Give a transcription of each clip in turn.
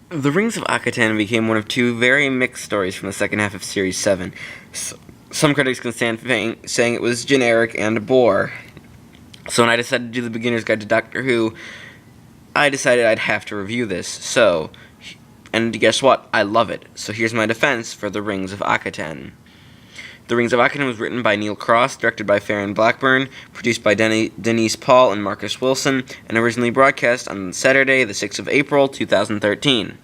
The Rings of Akhaten became one of two very mixed stories from the second half of Series 7. Some critics can stand saying it was generic and a bore. So when I decided to do the Beginner's Guide to Doctor Who, I decided I'd have to review this. And guess what? I love it. So here's my defense for The Rings of Akhaten. The Rings of Akhaten was written by Neil Cross, directed by Farron Blackburn, produced by Denise Paul and Marcus Wilson, and originally broadcast on Saturday, the 6th of April, 2013.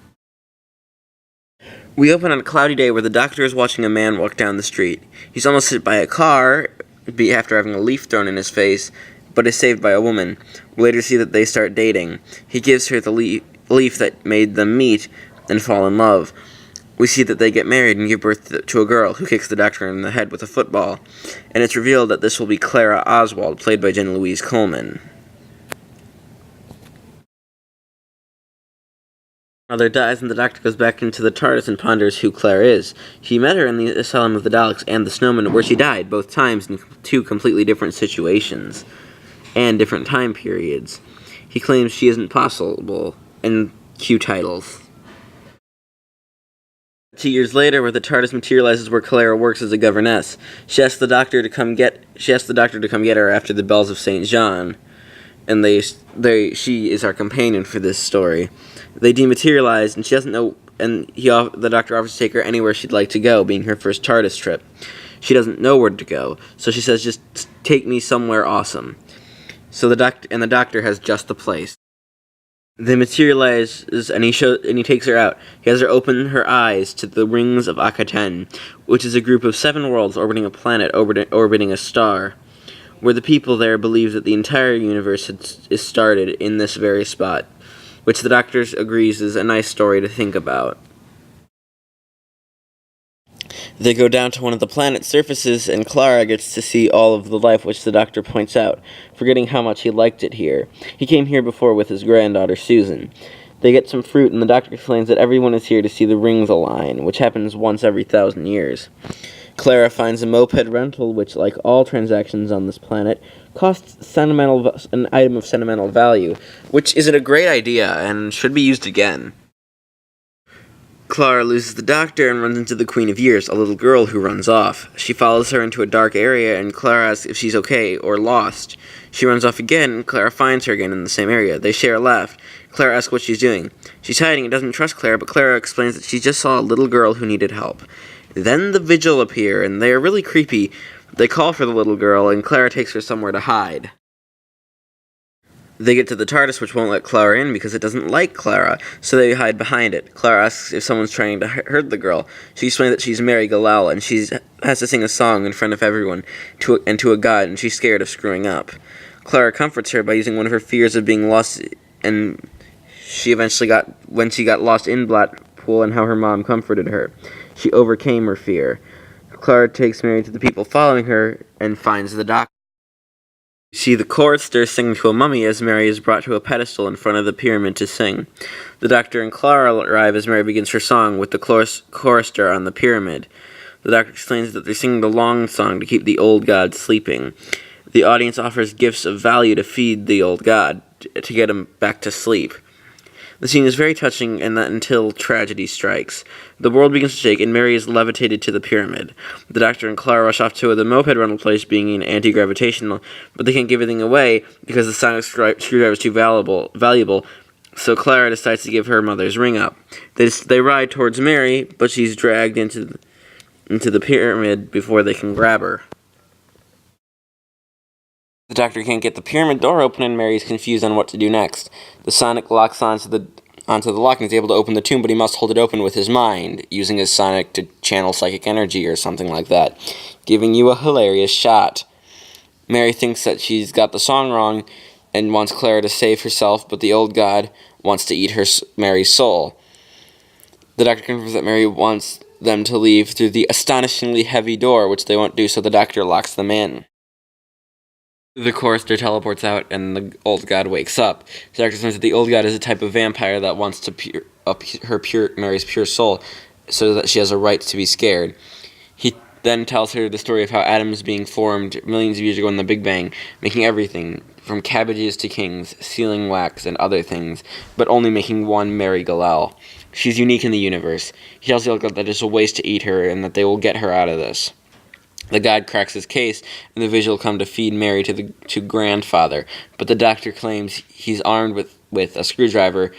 We open on a cloudy day where the Doctor is watching a man walk down the street. He's almost hit by a car after having a leaf thrown in his face, but is saved by a woman. We later see that they start dating. He gives her the leaf that made them meet and fall in love. We see that they get married and give birth to a girl who kicks the Doctor in the head with a football, and it's revealed that this will be Clara Oswald, played by Jenna Louise Coleman. Mother dies and the Doctor goes back into the TARDIS and ponders who Clara is. He met her in the Asylum of the Daleks and the Snowman, where she died, both times in two completely different situations and different time periods. He claims she isn't possible, and cue titles. 2 years later, where the TARDIS materializes where Clara works as a governess, she asks the Doctor to come get her after the bells of St. John, and she is our companion for this story. They dematerialize, and she doesn't know, and the Doctor offers to take her anywhere she'd like to go, being her first TARDIS trip. She doesn't know where to go, so she says, "Just take me somewhere awesome." So the Doctor has just the place. They materialize, and he takes her out. He has her open her eyes to the Rings of Akhaten, which is a group of 7 worlds orbiting a planet orbiting a star, where the people there believe that the entire universe is started in this very spot, which the Doctor agrees is a nice story to think about. They go down to one of the planet's surfaces, and Clara gets to see all of the life, which the Doctor points out, forgetting how much he liked it here. He came here before with his granddaughter, Susan. They get some fruit, and the Doctor explains that everyone is here to see the rings align, which happens once every 1,000 years. Clara finds a moped rental, which, like all transactions on this planet, costs an item of sentimental value, which is a great idea and should be used again. Clara loses the Doctor and runs into the Queen of Years, a little girl who runs off. She follows her into a dark area, and Clara asks if she's okay or lost. She runs off again, and Clara finds her again in the same area. They share a laugh. Clara asks what she's doing. She's hiding and doesn't trust Clara, but Clara explains that she just saw a little girl who needed help. Then the Vigil appear, and they are really creepy. They call for the little girl, and Clara takes her somewhere to hide. They get to the TARDIS, which won't let Clara in because it doesn't like Clara, so they hide behind it. Clara asks if someone's trying to hurt the girl. She explains that she's Mary Galal, and she has to sing a song in front of everyone to a god, and she's scared of screwing up. Clara comforts her by using one of her fears of being lost, and when she got lost in Blackpool, and how her mom comforted her. She overcame her fear. Clara takes Mary to the people following her and finds the Doctor. We see the chorister sing to a mummy as Mary is brought to a pedestal in front of the pyramid to sing. The Doctor and Clara arrive as Mary begins her song with the chorister on the pyramid. The Doctor explains that they're singing the long song to keep the old god sleeping. The audience offers gifts of value to feed the old god, to get him back to sleep. The scene is very touching, and that until tragedy strikes. The world begins to shake, and Mary is levitated to the pyramid. The Doctor and Clara rush off to the moped rental place, being anti-gravitational, but they can't give anything away because the sonic screwdriver is too valuable, so Clara decides to give her mother's ring up. They ride towards Mary, but she's dragged into the pyramid before they can grab her. The Doctor can't get the pyramid door open, and Mary's confused on what to do next. The sonic locks onto the lock and is able to open the tomb, but he must hold it open with his mind, using his sonic to channel psychic energy or something like that, giving you a hilarious shot. Mary thinks that she's got the song wrong and wants Clara to save herself, but the old god wants to eat Mary's soul. The Doctor confirms that Mary wants them to leave through the astonishingly heavy door, which they won't do, so the Doctor locks them in. The chorister teleports out, and the old god wakes up. The Doctor says that the old god is a type of vampire that wants to Mary's pure soul, so that she has a right to be scared. He then tells her the story of how atoms being formed millions of years ago in the Big Bang, making everything, from cabbages to kings, sealing wax and other things, but only making one Mary Galel. She's unique in the universe. He tells the that it's a waste to eat her, and that they will get her out of this. The god cracks his case, and the Vigil come to feed Mary to grandfather, but the doctor claims he's armed with a screwdriver,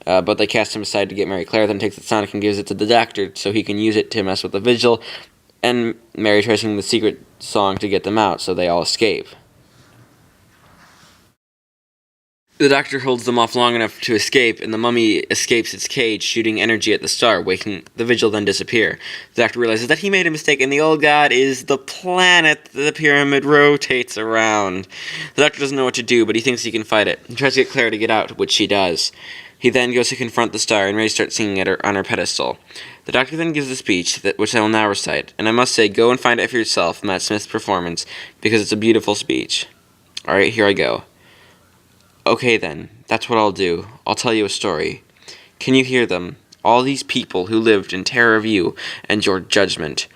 but they cast him aside to get Mary. Clara then takes the Sonic and gives it to the doctor so he can use it to mess with the Vigil, and Mary tries singing the secret song to get them out, so they all escape. The doctor holds them off long enough to escape, and the mummy escapes its cage, shooting energy at the star, making the Vigil then disappear. The doctor realizes that he made a mistake, and the old god is the planet the pyramid rotates around. The doctor doesn't know what to do, but he thinks he can fight it. He tries to get Clara to get out, which she does. He then goes to confront the star, and Mary starts singing at her on her pedestal. The doctor then gives a speech, which I will now recite, and I must say, go and find it for yourself, Matt Smith's performance, because it's a beautiful speech. Alright, here I go. Okay then, that's what I'll do. I'll tell you a story. Can you hear them? All these people who lived in terror of you and your judgment.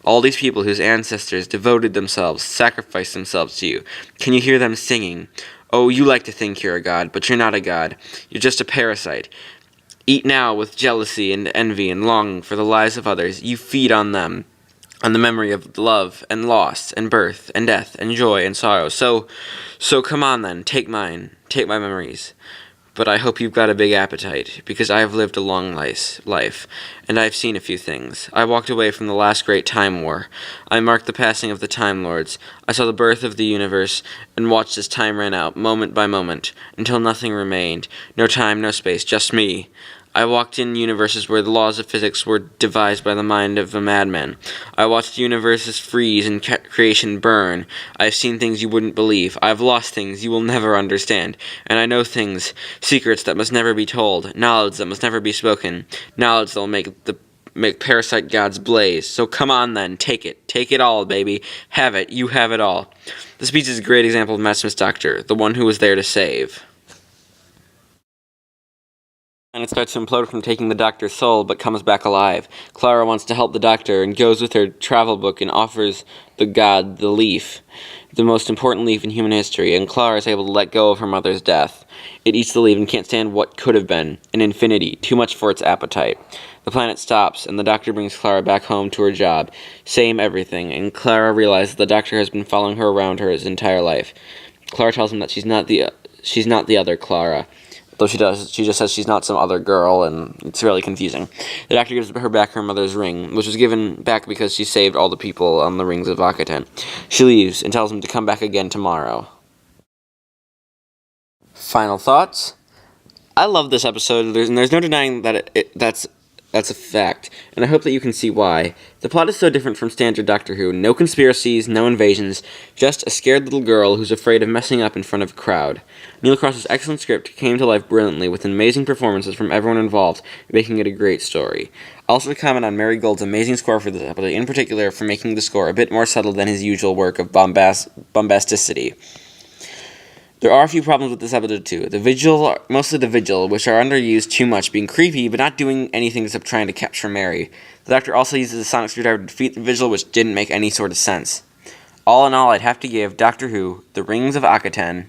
All these people whose ancestors devoted themselves, sacrificed themselves to you. Can you hear them singing? Oh, you like to think you're a god, but you're not a god. You're just a parasite. Eat now with jealousy and envy and longing for the lives of others. You feed on them, on the memory of love and loss and birth and death and joy and sorrow. So come on then, take mine. Take my memories, but I hope you've got a big appetite, because I have lived a long life, and I have seen a few things. I walked away from the last great time war. I marked the passing of the Time Lords. I saw the birth of the universe, and watched as time ran out, moment by moment, until nothing remained. No time, no space, just me. I walked in universes where the laws of physics were devised by the mind of a madman. I watched universes freeze and creation burn. I have seen things you wouldn't believe. I have lost things you will never understand. And I know things, secrets that must never be told, knowledge that must never be spoken, knowledge that will make parasite gods blaze. So come on then, take it. Take it all, baby. Have it. You have it all. The speech is a great example of Matt Smith's doctor, the one who was there to save. And it starts to implode from taking the doctor's soul, but comes back alive. Clara wants to help the doctor and goes with her travel book and offers the god the leaf, the most important leaf in human history, and Clara is able to let go of her mother's death. It eats the leaf and can't stand what could have been, an infinity, too much for its appetite. The planet stops, and the doctor brings Clara back home to her job. Same everything, and Clara realizes the doctor has been following her around her his entire life. Clara tells him that she's not the other Clara. Though she just says she's not some other girl, and it's really confusing. The doctor gives her back her mother's ring, which was given back because she saved all the people on the Rings of Akhaten. She leaves and tells him to come back again tomorrow. Final thoughts? I love this episode, and there's no denying that that's a fact, and I hope that you can see why. The plot is so different from standard Doctor Who. No conspiracies, no invasions, just a scared little girl who's afraid of messing up in front of a crowd. Neil Cross's excellent script came to life brilliantly with amazing performances from everyone involved, making it a great story. I'll also comment on Mary Gould's amazing score for this episode, in particular for making the score a bit more subtle than his usual work of bombasticity. There are a few problems with this episode too. Mostly the Vigil, which are underused too much, being creepy but not doing anything except trying to capture Mary. The Doctor also uses a sonic screwdriver to defeat the Vigil, which didn't make any sort of sense. All in all, I'd have to give Doctor Who, The Rings of Akhaten,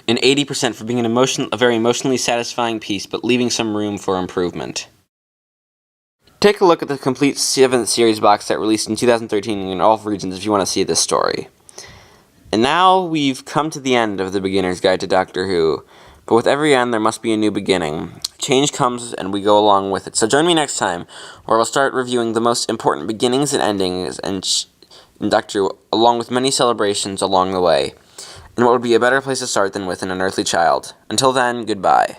an 80% for being a very emotionally satisfying piece, but leaving some room for improvement. Take a look at the complete 7th series box set released in 2013 in all regions if you want to see this story. And now we've come to the end of the Beginner's Guide to Doctor Who, but with every end there must be a new beginning. Change comes and we go along with it. So join me next time, where we'll start reviewing the most important beginnings and endings in Doctor Who, along with many celebrations along the way. And what would be a better place to start than with an unearthly child? Until then, goodbye.